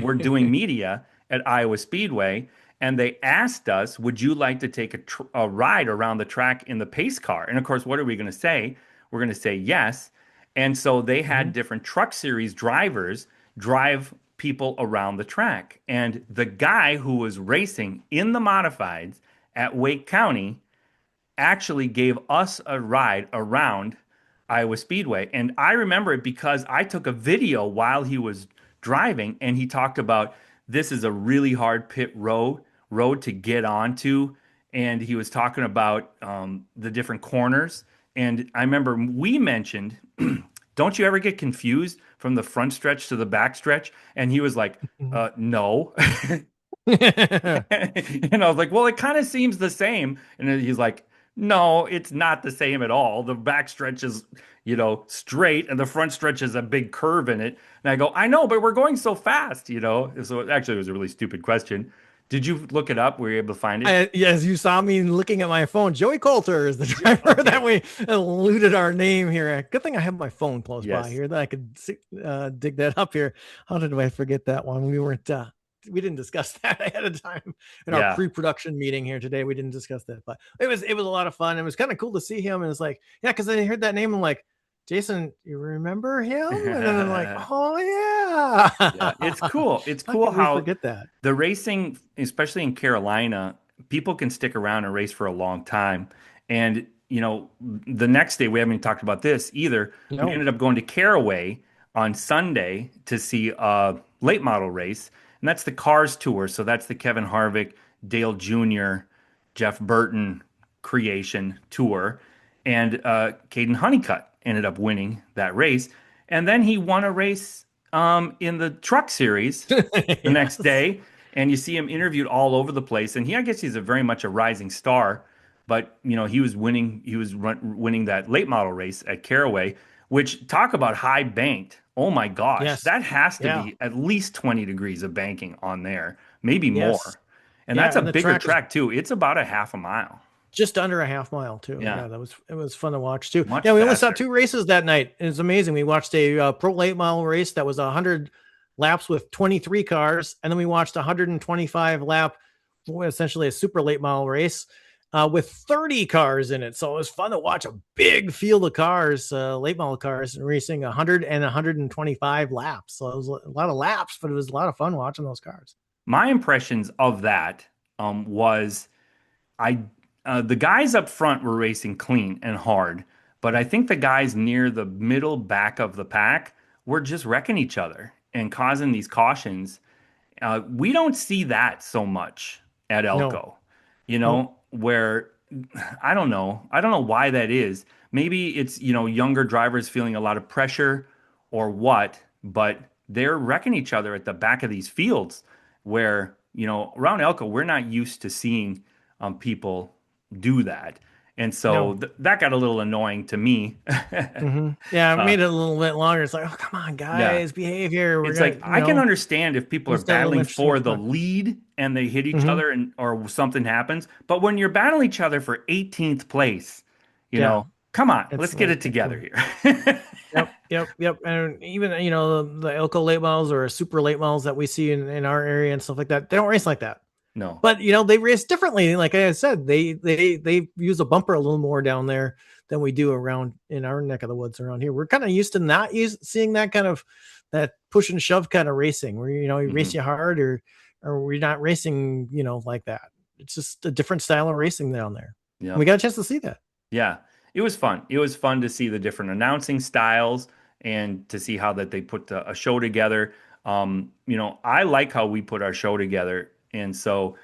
were doing media at Iowa Speedway, and they asked us, "Would you like to take a ride around the track in the pace car?" And of course, what are we going to say? We're going to say yes. And so they had Mhm. different truck series drivers drive people around the track. And the guy who was racing in the modifieds at Wake County actually gave us a ride around Iowa Speedway. And I remember it because I took a video while he was driving and he talked about this is a really hard pit road to get onto. And he was talking about the different corners. And I remember we mentioned, don't you ever get confused from the front stretch to the back stretch? And he was like, no. And I was like, well, it kind of seems the same. And then he's like, no, it's not the same at all. The back stretch is, straight, and the front stretch has a big curve in it. And I go, I know, but we're going so fast. So actually, it was a really stupid question. Did you look it up? Were you able to find it? Yes, you saw me looking at my phone. Joey Coulter is the driver that Okay. we eluded our name here. Good thing I have my phone close by Yes. here that I could dig that up here. How did I forget that one? We didn't discuss that ahead of time in our Yeah. pre-production meeting here today. We didn't discuss that, but it was a lot of fun. It was kind of cool to see him, and it's like, yeah, because I heard that name. I'm like, Jason, you remember him? And then I'm like, oh Yeah, yeah. it's cool. It's How cool could we how forget that? the racing, especially in Carolina, people can stick around and race for a long time. And, the next day, we haven't even talked about this either. We No. ended up going to Caraway on Sunday to see a late model race, and that's the Cars Tour. So that's the Kevin Harvick, Dale Jr., Jeff Burton creation tour. And Caden Honeycutt ended up winning that race. And then he won a race in the truck series the next Yes. day, and you see him interviewed all over the place. And I guess he's a very much a rising star, but he was winning. Winning that late model race at Caraway, which talk about high banked. Oh my gosh, Yes. that has to Yeah. be at least 20 degrees of banking on there, maybe Yes. more. And Yeah, that's a and the bigger track was track too. It's about a half a mile. just under a half mile too. Yeah, Yeah, it was fun to watch too. much Yeah, we only saw faster. 2 races that night. It was amazing. We watched a pro late mile race that was 100 laps with 23 cars, and then we watched 125 lap, essentially a super late mile race with 30 cars in it. So it was fun to watch a big field of cars, late mile cars, and racing 100 and 125 laps. So it was a lot of laps, but it was a lot of fun watching those cars. My impressions of that was I the guys up front were racing clean and hard, but I think the guys near the middle back of the pack were just wrecking each other and causing these cautions. We don't see that so much at No, Elko, nope. where I don't know. I don't know why that is. Maybe it's, younger drivers feeling a lot of pressure or what, but they're wrecking each other at the back of these fields where, around Elko, we're not used to seeing people do that. And so No. that got a little annoying to me. Yeah, it Uh, made it a little bit longer. It's like, oh, come on, yeah. guys, behave here. We're It's gonna, like I can understand if people are let's get a little battling interesting for up the front. lead and they hit each Mm-hmm. other and or something happens, but when you're battling each other for 18th place, Yeah, come on, it's let's get like, it together here. yep. And even the Elko late models or super late models that we see in our area and stuff like that, they don't race like that. No. But they race differently. Like I said, they use a bumper a little more down there than we do around in our neck of the woods around here. We're kind of used to not seeing that kind of that push and shove kind of racing where you race Hmm. you hard or we're not racing like that. It's just a different style of racing down there. We Yep. got a chance to see that. Yeah, it was fun. It was fun to see the different announcing styles and to see how that they put a show together. I like how we put our show together, and so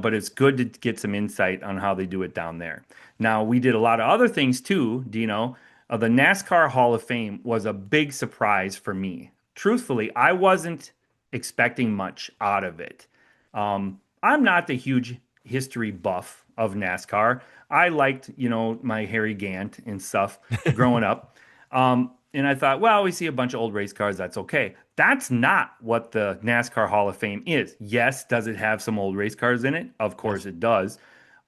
but it's good to get some insight on how they do it down there. Now we did a lot of other things too, Dino. The NASCAR Hall of Fame was a big surprise for me. Truthfully, I wasn't expecting much out of it. I'm not the huge history buff of NASCAR. I liked, my Harry Gant and stuff growing up. And I thought, well, we see a bunch of old race cars. That's okay. That's not what the NASCAR Hall of Fame is. Yes, does it have some old race cars in it? Of course Yes. it does.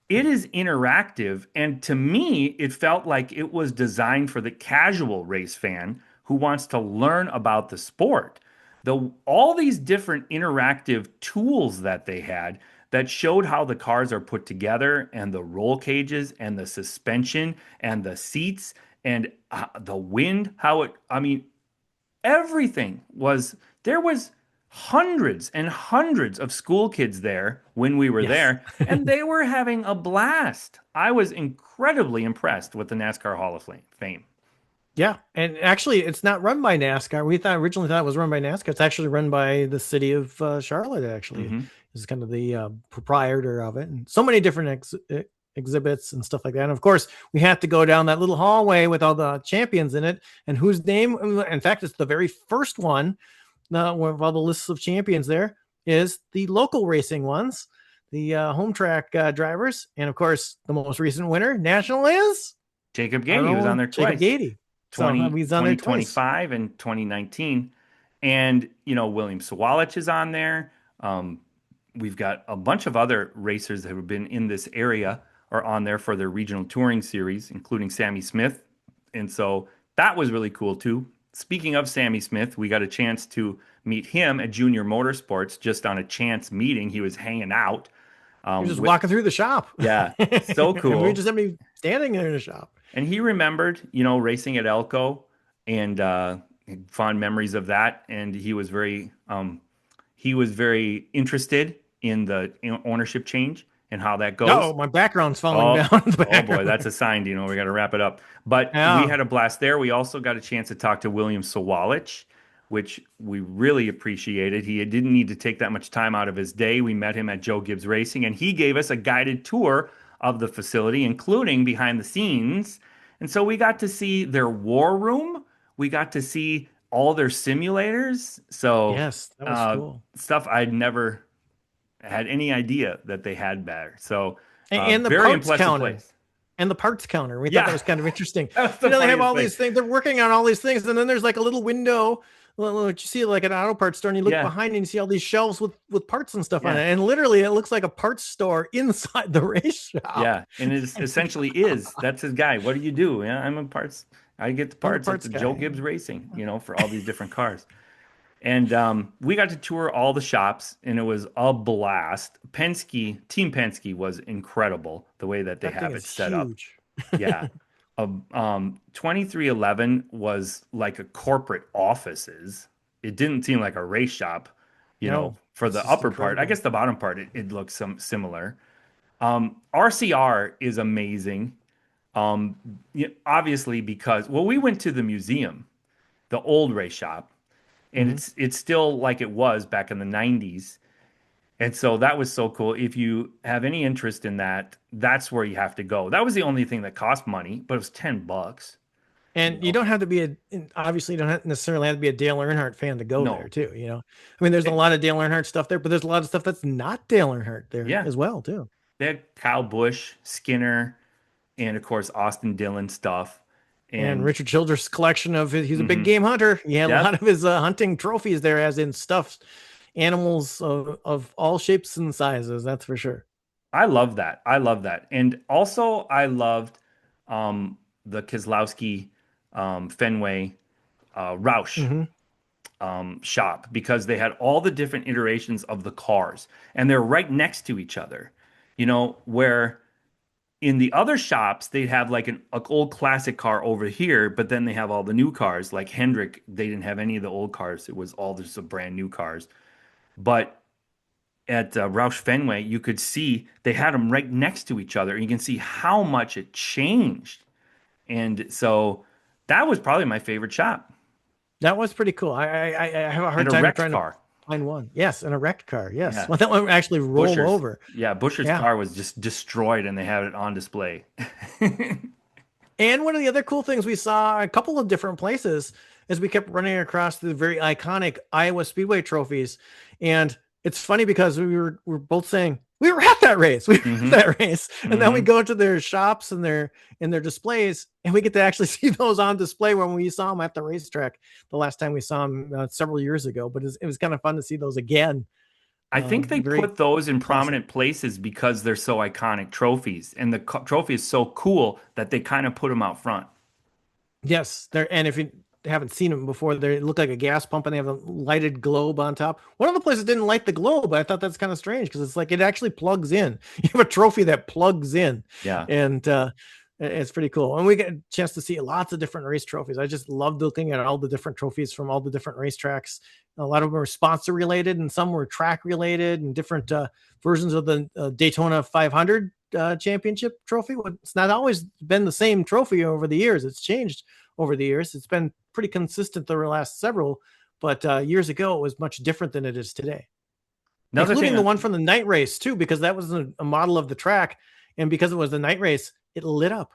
It is interactive. And to me, it felt like it was designed for the casual race fan who wants to learn about the sport. All these different interactive tools that they had that showed how the cars are put together and the roll cages and the suspension and the seats and the wind, I mean, everything there was hundreds and hundreds of school kids there when we were Yes. there, and they were having a blast. I was incredibly impressed with the NASCAR Hall of Fame. Yeah, and actually, it's not run by NASCAR. We thought originally thought it was run by NASCAR. It's actually run by the city of Charlotte. Actually, Hmm. is kind of the proprietor of it, and so many different exhibits and stuff like that. And of course, we have to go down that little hallway with all the champions in it, and whose name, in fact, it's the very first one with all the lists of champions. There is the local racing ones, the home track drivers, and of course, the most recent winner national is Jacob our Gady was on own there Jacob twice. Gady. So he's on there twice. 2025 and 2019. And, William Sawalich is on there. Um, we've got a bunch of other racers that have been in this area are on there for their regional touring series, including Sammy Smith. And so that was really cool too. Speaking of Sammy Smith, we got a chance to meet him at Junior Motorsports just on a chance meeting. He was hanging out. He was just With, walking through the shop. yeah, so And we cool. just had me standing there in the shop. And he remembered, racing at Elko and fond memories of that. And he was very interested in the ownership change and how that Oh, goes. my background's falling Oh, down in the oh boy, background that's there. a sign. We got to wrap it up. But we Yeah. had a blast there. We also got a chance to talk to William Sawalich, which we really appreciated. He didn't need to take that much time out of his day. We met him at Joe Gibbs Racing, and he gave us a guided tour of the facility, including behind the scenes. And so we got to see their war room. We got to see all their simulators. So Yes, that was cool. stuff I'd never had any idea that they had there. So And the very parts impressive counter. place. And the parts counter. We thought that Yeah, was kind of interesting. that was the They have funniest all thing. these things. They're working on all these things, and then there's like a little window what you see like an auto parts store, and you look Yeah. behind and you see all these shelves with parts and stuff on Yeah. it, and literally it looks like a parts store inside the race shop. Yeah. And it essentially is. That's his guy. What do you do? Yeah, I'm a parts. I get the I'm the parts at parts the Joe guy. Gibbs Racing, for all these different cars. And we got to tour all the shops, and it was a blast. Team Penske was incredible the way that they That thing have is it set up. huge. Yeah. 2311 was like a corporate offices. It didn't seem like a race shop, No, for it's the just upper part. I incredible. guess the bottom part, it looks similar. RCR is amazing. Obviously because, well, we went to the museum, the old race shop, and Hmm. it's still like it was back in the 90s. And so that was so cool. If you have any interest in that, that's where you have to go. That was the only thing that cost money, but it was $10, you And you know. don't have to be obviously you don't necessarily have to be a Dale Earnhardt fan to go there No. too. I mean, there's a It, lot of Dale Earnhardt stuff there, but there's a lot of stuff that's not Dale Earnhardt there yeah. as well too. They had Kyle Busch, Skinner, and of course Austin Dillon stuff. And And Richard Childress' collection of he's a big mhm, game hunter. He had a lot yep, of his hunting trophies there, as in stuffed animals of all shapes and sizes. That's for sure. I love that. I love that. And also I loved the Keselowski Fenway Roush Hmm. shop because they had all the different iterations of the cars and they're right next to each other. Where in the other shops they'd have like an old classic car over here, but then they have all the new cars. Like Hendrick, they didn't have any of the old cars. It was all just the brand new cars. But at Roush Fenway, you could see they had them right next to each other, and you can see how much it changed. And so that was probably my favorite shop. That was pretty cool. I have a And hard a time wrecked trying to car. find one. Yes, and a wrecked car. Yes, Yeah. one that one actually roll Buscher's. over. Yeah, Buscher's Yeah. car was just destroyed and they had it on display. And one of the other cool things we saw a couple of different places is we kept running across the very iconic Iowa Speedway trophies. And it's funny because we were both saying we were at that race. We were at Hmm. that race. And then we Hmm. go to their shops and their displays, and we get to actually see those on display when we saw them at the racetrack the last time we saw them several years ago. But it was kind of fun to see those again. I think they Very put those in classic. prominent places because they're so iconic trophies. And the trophy is so cool that they kind of put them out front. Yes, they're and if you haven't seen them before, they look like a gas pump and they have a lighted globe on top. One of the places didn't light the globe. I thought that's kind of strange because it's like it actually plugs in. You have a trophy that plugs in, Yeah. and it's pretty cool. And we get a chance to see lots of different race trophies. I just loved looking at all the different trophies from all the different racetracks. A lot of them were sponsor related, and some were track related, and different versions of the Daytona 500 championship trophy. It's not always been the same trophy over the years. It's changed over the years. It's been pretty consistent the last several, but years ago it was much different than it is today, Another including thing, the one from the night race too, because that was a model of the track, and because it was the night race, it lit up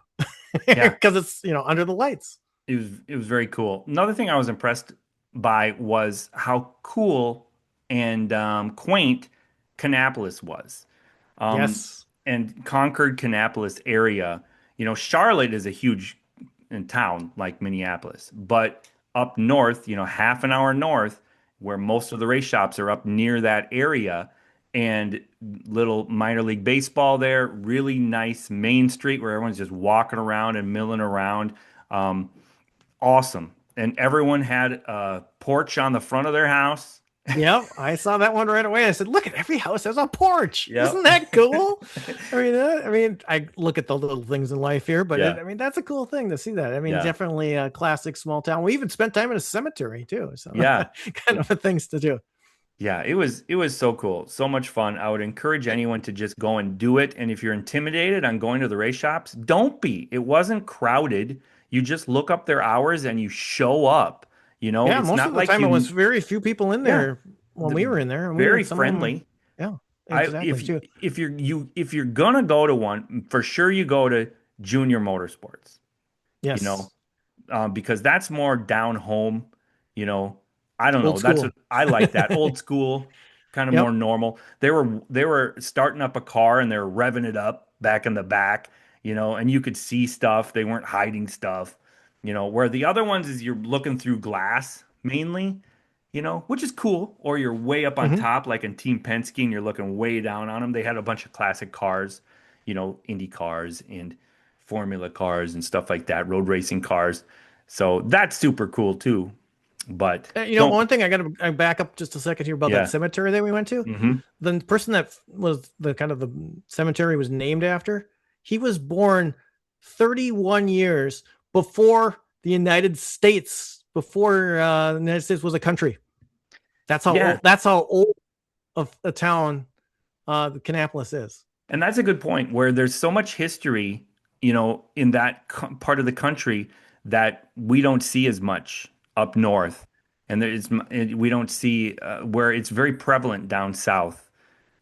yeah, because it's under the lights. it was very cool. Another thing I was impressed by was how cool and quaint Kannapolis was. Um, Yes. and Concord, Kannapolis area. Charlotte is a huge town like Minneapolis, but up north, half an hour north, where most of the race shops are up near that area, and little minor league baseball there, really nice main street where everyone's just walking around and milling around. Um, awesome. And everyone had a porch on the front of their house. Yep, I saw that one right away. I said, "Look at every house has a porch. Isn't Yep. that cool?" I mean, I look at the little things in life here, but Yeah. I mean, that's a cool thing to see that. I mean, Yeah. definitely a classic small town. We even spent time in a cemetery too, so Yeah. kind of a things to do. Yeah, it was so cool. So much fun. I would encourage anyone to just go and do it. And if you're intimidated on going to the race shops, don't be. It wasn't crowded. You just look up their hours and you show up. Yeah, It's most not of the like time it was very few people in yeah, there when we the, were in there, and we were very some of them. friendly. Yeah, I exactly too. if you're gonna go to one, for sure you go to Junior Motorsports. You know, Yes, because that's more down home. You know, I don't old know. That's what school. I like, that old school, kind of more Yep. normal. They were starting up a car and they were revving it up back in the back, and you could see stuff. They weren't hiding stuff, where the other ones is you're looking through glass mainly. which is cool. Or you're way up on Hmm. top, like in Team Penske, and you're looking way down on them. They had a bunch of classic cars, Indy cars and Formula cars and stuff like that, road racing cars. So that's super cool too. But don't, One thing I got to back up just a second here about that yeah. cemetery that we went to. Hmm. The person that was the kind of the cemetery was named after, he was born 31 years before the United States, before the United States was a country. That's how Yeah. old. That's how old of a town the Kannapolis is. And that's a good point where there's so much history, in that part of the country that we don't see as much up north. And we don't see where it's very prevalent down south.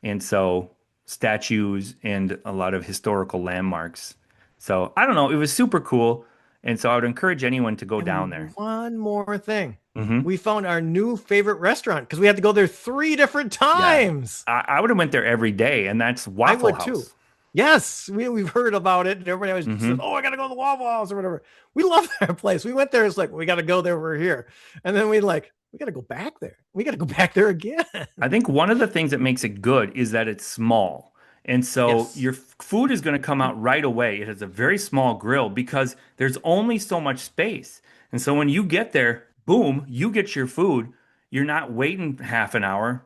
And so statues and a lot of historical landmarks. So I don't know, it was super cool. And so I would encourage anyone to go down And there. one more thing, Hmm. we found our new favorite restaurant because we had to go there 3 different Yeah. times. I would have went there every day, and that's I Waffle would too. House. Yes, we've heard about it, and everybody always says, Hmm. "Oh, I gotta go to the Waffle House or whatever." We love that place. We went there. It's like we gotta go there. We're here, and then we gotta go back there. We gotta go back there again. I think one of the things that makes it good is that it's small. And so Yes. your food is going to come out right away. It has a very small grill because there's only so much space. And so when you get there, boom, you get your food. You're not waiting half an hour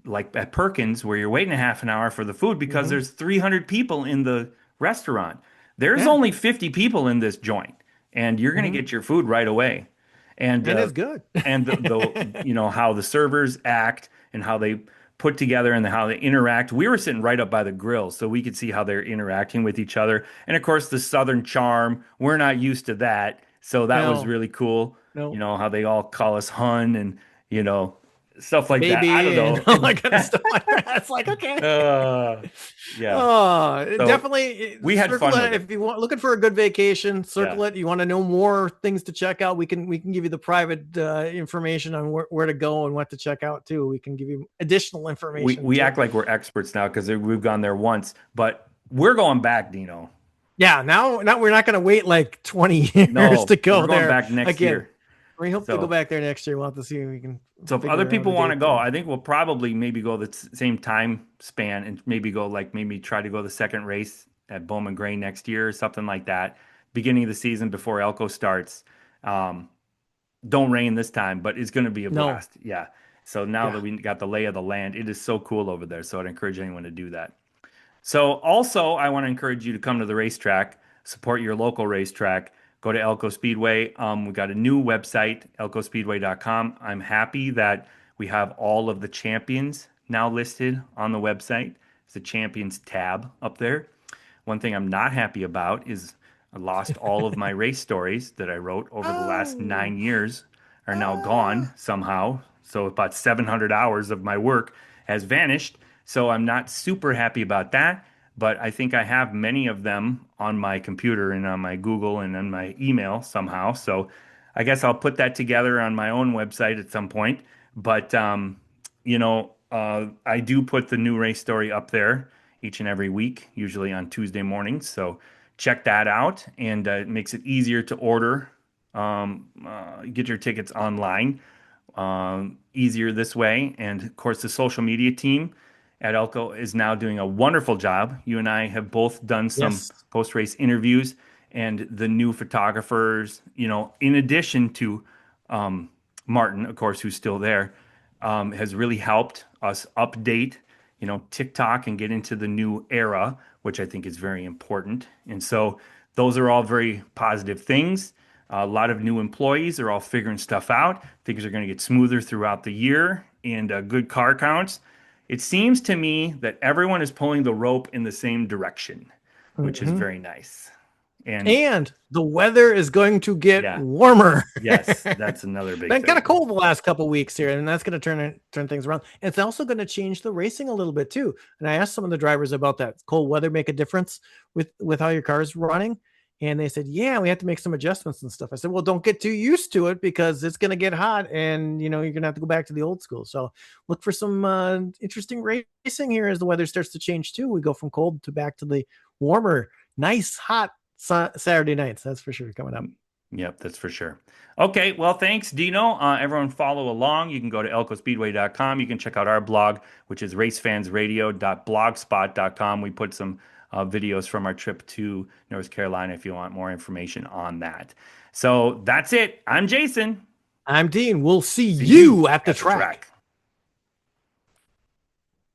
like at Perkins where you're waiting a half an hour for the food because Hmm. there's 300 people in the restaurant. There's Yeah. only 50 people in this joint, and you're going to Hmm. get your food right away. And And it's good. how the servers act and how they put together and how they interact. We were sitting right up by the grill, so we could see how they're interacting with each other. And of course, the Southern charm, we're not used to that, so that was No, really cool. no, How they all call us hun and you know stuff like that. I don't baby, and know. all that kind of stuff like that. It's like okay. uh, yeah. Oh, So definitely we had circle fun it with it. if you want looking for a good vacation. Yeah. Circle it. You want to know more things to check out. We can give you the private information on where to go and what to check out too. We can give you additional We information we too. act like we're experts now because we've gone there once, but we're going back, Dino. Yeah, now we're not going to wait like 20 years No, to we're go going there back next again. year. We hope to go So, back there next year. We'll have to see if we can so if other figure out people a want to date go, there. I think we'll probably maybe go the same time span and maybe go like maybe try to go the second race at Bowman Gray next year or something like that, beginning of the season before Elko starts. Um, don't rain this time, but it's going to be a No. blast. Yeah. So now Yeah. that we got the lay of the land, it is so cool over there. So I'd encourage anyone to do that. So also, I want to encourage you to come to the racetrack, support your local racetrack. Go to Elko Speedway. We got a new website, elkospeedway.com. I'm happy that we have all of the champions now listed on the website. It's the champions tab up there. One thing I'm not happy about is I lost all of my race stories that I wrote over the last Oh. 9 years are now gone Ah. somehow. So about 700 hours of my work has vanished. So I'm not super happy about that, but I think I have many of them on my computer and on my Google and on my email somehow. So I guess I'll put that together on my own website at some point. But I do put the new race story up there each and every week, usually on Tuesday mornings. So check that out, and it makes it easier to order, get your tickets online, easier this way. And of course, the social media team at Elko is now doing a wonderful job. You and I have both done some Yes. post-race interviews, and the new photographers, in addition to Martin, of course, who's still there, has really helped us update, TikTok and get into the new era, which I think is very important. And so those are all very positive things. A lot of new employees are all figuring stuff out. Things are going to get smoother throughout the year and good car counts. It seems to me that everyone is pulling the rope in the same direction, which is Mhm. very nice. And And the weather is going to get yeah, warmer. yes, that's another big Been kind of thing. cold the last couple weeks here, and that's going to turn things around. It's also going to change the racing a little bit too. And I asked some of the drivers about that. Cold weather make a difference with how your car's running, and they said, "Yeah, we have to make some adjustments and stuff." I said, "Well, don't get too used to it because it's going to get hot, and you're going to have to go back to the old school." So look for some interesting racing here as the weather starts to change too. We go from cold to back to the warmer, nice, hot Saturday nights. That's for sure coming up. Yep, that's for sure. Okay, well, thanks, Dino. Everyone follow along. You can go to elkospeedway.com. You can check out our blog, which is racefansradio.blogspot.com. We put some videos from our trip to North Carolina if you want more information on that. So that's it. I'm Jason. I'm Dean. We'll see See you you at the at the track. track.